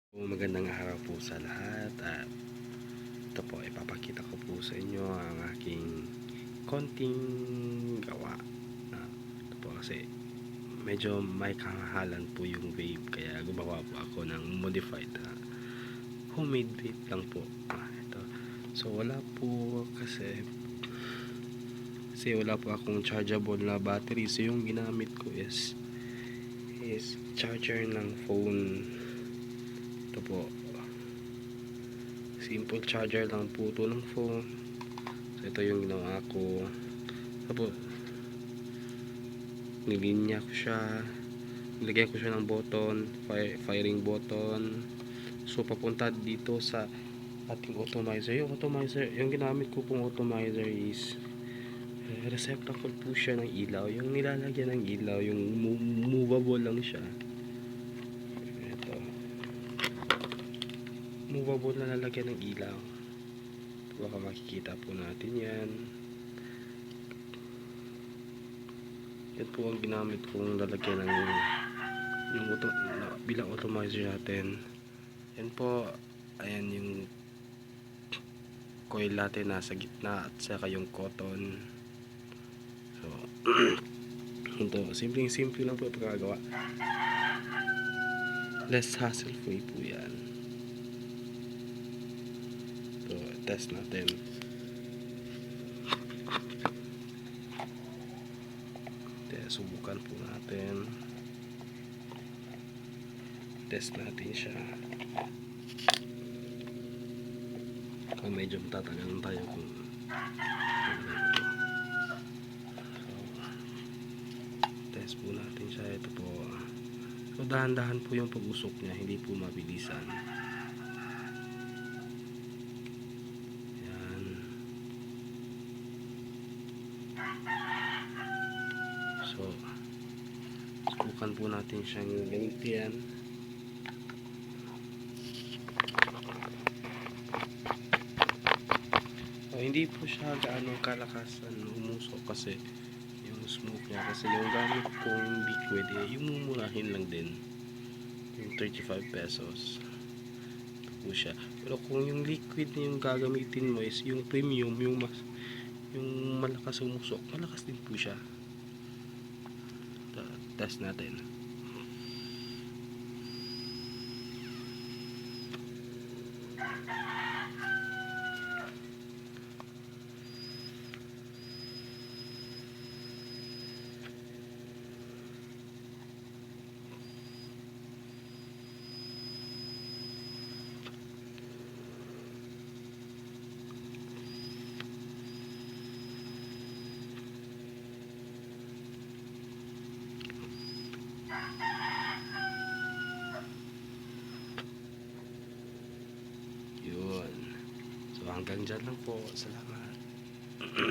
Magandang araw po sa lahat at ito po ipapakita ko po sa inyo ang aking konting gawa. Ito po kasi medyo may kahalan po yung vape kaya gumawa po ako ng modified homemade vape lang po. Ito. So wala po kasi wala po akong chargeable na battery, so yung ginamit ko is charger ng phone. Ito po, simple charger lang po ito ng phone. So ito yung ginawa ko. Tapos nilinya ko siya, nilagyan ko siya ng button, firing button. So papunta dito sa ating atomizer. Yung ginamit ko pong atomizer is receptacle po siya ng ilaw. Yung nilalagyan ng ilaw, yung movable lang siya. Ito, movable na lalagyan ng ilaw. Baka makikita po natin yan. Yan po ang ginamit kong lalagyan ng bilang atomizer natin. Yan po, ayan yung coil natin nasa gitna at saka yung cotton. So ito, simple lang po yung pagkagawa. Less hassle free po yan. So test natin. Subukan po natin. Test natin siya. Kung medyo matatagalan tayo kung test po natin siya. Ito po. So dahan-dahan po yung pag-usok niya, hindi po mabilisan. Yan. So subukan po natin siyang gamitin. Hindi po siya gaano kalakasan umusok kasi yung smoke niya, kasi yung gamit kong liquid yung mumurahin lang din, yung 35 pesos ito po siya. Pero kung yung liquid na yung gagamitin mo is yung premium, yung malakas umusok, malakas din po siya. Test natin. Yun. So hanggang dyan lang po. Salamat.